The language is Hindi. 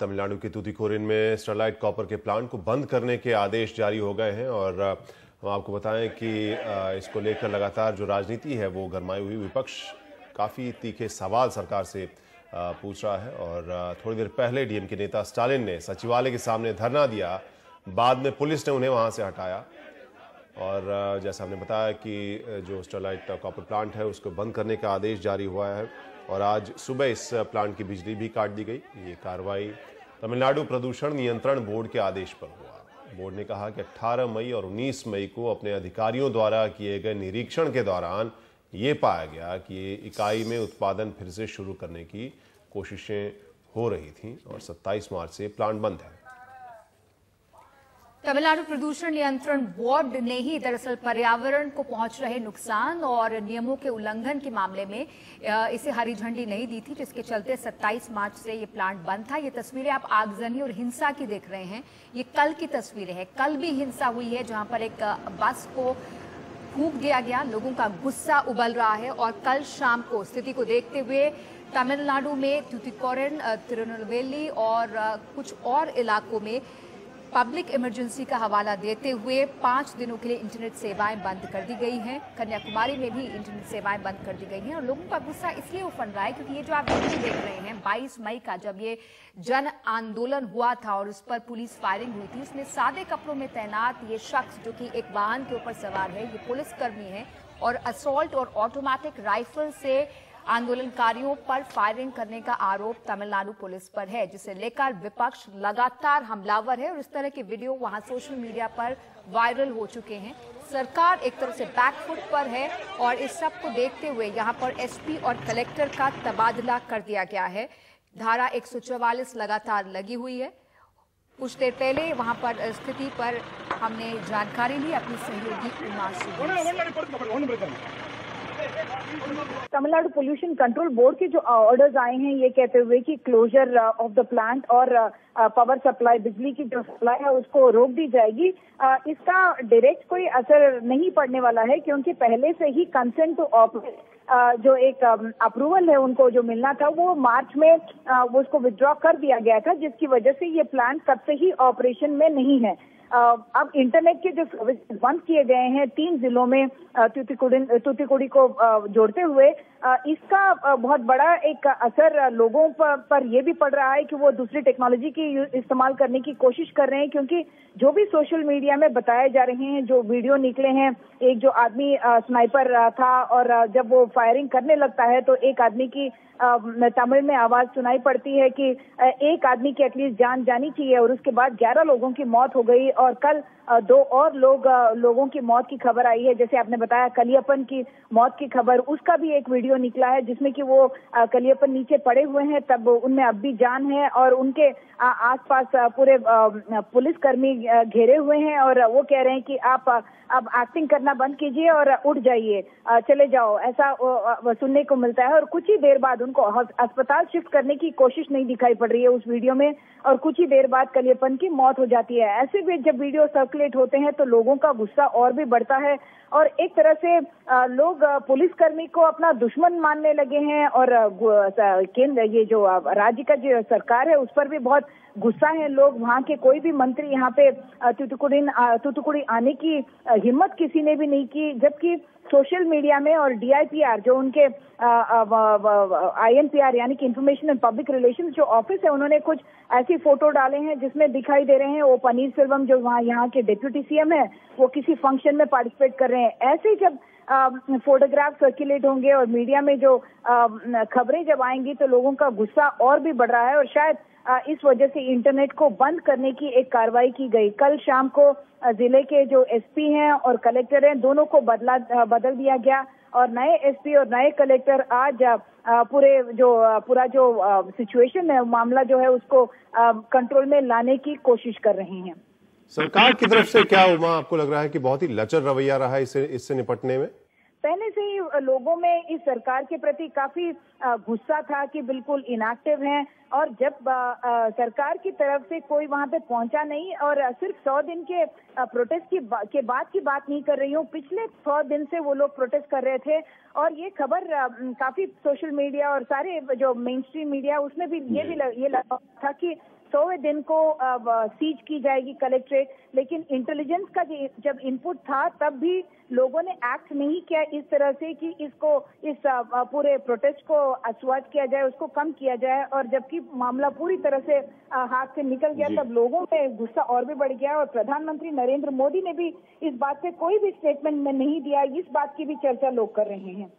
तमिलनाडु के तूतीकोरिन में स्टरलाइट कॉपर के प्लांट को बंद करने के आदेश जारी हो गए हैं और हम आपको बताएं कि इसको लेकर लगातार जो राजनीति है वो गरमाई हुई। विपक्ष काफ़ी तीखे सवाल सरकार से पूछ रहा है और थोड़ी देर पहले डीएमके नेता स्टालिन ने सचिवालय के सामने धरना दिया, बाद में पुलिस ने उन्हें वहां से हटाया। और जैसा हमने बताया कि जो स्टरलाइट कॉपर प्लांट है उसको बंद करने का आदेश जारी हुआ है और आज सुबह इस प्लांट की बिजली भी काट दी गई। ये कार्रवाई तमिलनाडु प्रदूषण नियंत्रण बोर्ड के आदेश पर हुआ। बोर्ड ने कहा कि 18 मई और 19 मई को अपने अधिकारियों द्वारा किए गए निरीक्षण के दौरान ये पाया गया कि ये इकाई में उत्पादन फिर से शुरू करने की कोशिशें हो रही थीं और 27 मार्च से प्लांट बंद है। तमिलनाडु प्रदूषण नियंत्रण बोर्ड ने ही दरअसल पर्यावरण को पहुंच रहे नुकसान और नियमों के उल्लंघन के मामले में इसे हरी झंडी नहीं दी थी, जिसके चलते 27 मार्च से ये प्लांट बंद था। ये तस्वीरें आप आगजनी और हिंसा की देख रहे हैं, ये कल की तस्वीरें हैं। कल भी हिंसा हुई है जहां पर एक बस को फूंक दिया गया, लोगों का गुस्सा उबल रहा है। और कल शाम को स्थिति को देखते हुए तमिलनाडु में तूतीकोरिन, तिरुनेलवेली और कुछ और इलाकों में पब्लिक इमरजेंसी का हवाला देते हुए 5 दिनों के लिए इंटरनेट सेवाएं बंद कर दी गई हैं। कन्याकुमारी में भी इंटरनेट सेवाएं बंद कर दी गई हैं और लोगों का गुस्सा इसलिए उफन रहा है क्योंकि ये जो आप वीडियो देख रहे हैं 22 मई का, जब ये जन आंदोलन हुआ था और उस पर पुलिस फायरिंग हुई थी, उसमें सादे कपड़ों में तैनात ये शख्स जो कि एक वाहन के ऊपर सवार है, ये पुलिसकर्मी है और असॉल्ट और ऑटोमेटिक राइफल से आंदोलनकारियों पर फायरिंग करने का आरोप तमिलनाडु पुलिस पर है, जिसे लेकर विपक्ष लगातार हमलावर है और इस तरह के वीडियो वहां सोशल मीडिया पर वायरल हो चुके हैं। सरकार एक तरह से बैकफुट पर है और इस सब को देखते हुए यहां पर एसपी और कलेक्टर का तबादला कर दिया गया है। धारा 144 लगातार लगी हुई है। कुछ देर पहले वहां पर स्थिति पर हमने जानकारी ली अपनी सहयोगी उमा से। तमिलनाडु पोल्यूशन कंट्रोल बोर्ड के जो ऑर्डर्स आए हैं ये कहते हुए कि क्लोजर ऑफ द प्लांट और पावर सप्लाई, बिजली की जो सप्लाई है उसको रोक दी जाएगी। इसका डायरेक्ट कोई असर नहीं पड़ने वाला है क्योंकि पहले से ही कंसेंट टू ऑपरेट जो एक अप्रूवल है उनको जो मिलना था वो मार्च में वो उसको विथड्रॉ कर दिया गया था, जिसकी वजह से ये प्लांट तब से ही ऑपरेशन में नहीं है। अब इंटरनेट के जो सर्विस बंद किए गए हैं 3 जिलों में तूतीकोरिन को जोड़ते हुए, इसका बहुत बड़ा एक असर लोगों पर ये भी पड़ रहा है कि वो दूसरी टेक्नोलॉजी की इस्तेमाल करने की कोशिश कर रहे हैं, क्योंकि जो भी सोशल मीडिया में बताए जा रहे हैं, जो वीडियो निकले हैं, एक जो आदमी स्नाइपर था और जब वो फायरिंग करने लगता है तो एक आदमी की तमिल में आवाज सुनाई पड़ती है कि एक आदमी की एटलीस्ट जान जानी चाहिए और उसके बाद 11 लोगों की मौत हो गई और कल 2 और लोगों की मौत की खबर आई है। जैसे आपने बताया कलियप्पन की मौत की खबर, उसका भी एक वीडियो निकला है जिसमें कि वो कलियप्पन नीचे पड़े हुए हैं, तब उनमें अब भी जान है और उनके आसपास पूरे पुलिसकर्मी घेरे हुए हैं और वो कह रहे हैं कि आप अब एक्टिंग करना बंद कीजिए और उठ जाइए, चले जाओ, ऐसा सुनने को मिलता है। और कुछ ही देर बाद उनको अस्पताल शिफ्ट करने की कोशिश नहीं दिखाई पड़ रही है उस वीडियो में और कुछ ही देर बाद कलियप्पन की मौत हो जाती है। ऐसे भी जब वीडियो सर्कुलेट होते हैं तो लोगों का गुस्सा और भी बढ़ता है और एक तरह से लोग पुलिसकर्मी को अपना दुश्मन मानने लगे हैं और केंद्र ये जो राज्य का जो सरकार है उस पर भी बहुत गुस्सा है लोग। वहाँ के कोई भी मंत्री यहाँ पे तूतीकोरिन आने की हिम्मत किसी ने भी नहीं की, जबकि सोशल मीडिया में और DIPR जो उनके INPR यानी कि इंफॉर्मेशन एंड पब्लिक रिलेशंस जो ऑफिस है, उन्होंने कुछ ऐसी फोटो डाले हैं जिसमें दिखाई दे रहे हैं वो पनीर सेल्वम जो वहाँ यहाँ के डिप्यूटी CM है वो किसी फंक्शन में पार्टिसिपेट कर रहे हैं। ऐसे जब फोटोग्राफ सर्कुलेट होंगे और मीडिया में जो खबरें जब आएंगी तो लोगों का गुस्सा और भी बढ़ रहा है और शायद इस वजह से इंटरनेट को बंद करने की एक कार्रवाई की गई। कल शाम को जिले के जो SP हैं और कलेक्टर हैं दोनों को बदल दिया गया और नए SP और नए कलेक्टर आज पूरा जो सिचुएशन है, मामला जो है उसको कंट्रोल में लाने की कोशिश कर रहे हैं। सरकार की तरफ से क्या उमा आपको लग रहा है कि बहुत ही लचर रवैया रहा है इससे निपटने में? पहले से ही लोगों में इस सरकार के प्रति काफी गुस्सा था कि बिल्कुल इनएक्टिव हैं, और जब सरकार की तरफ से कोई वहां पे पहुंचा नहीं, और सिर्फ 100 दिन के प्रोटेस्ट के बाद की बात नहीं कर रही हूँ, पिछले 100 दिन से वो लोग प्रोटेस्ट कर रहे थे। और ये खबर काफी सोशल मीडिया और सारे जो मेन स्ट्रीम मीडिया उसमें भी ये लगा था कि 100वें दिन को सीज की जाएगी कलेक्ट्रेट, लेकिन इंटेलिजेंस का जब इनपुट था तब भी लोगों ने एक्ट नहीं किया इस तरह से कि इसको इस पूरे प्रोटेस्ट को अस्वाद किया जाए, उसको कम किया जाए। और जबकि मामला पूरी तरह से हाथ से निकल गया, तब लोगों में गुस्सा और भी बढ़ गया। और प्रधानमंत्री नरेंद्र मोदी ने भी इस बात पे कोई भी स्टेटमेंट में नहीं दिया, इस बात की भी चर्चा लोग कर रहे हैं।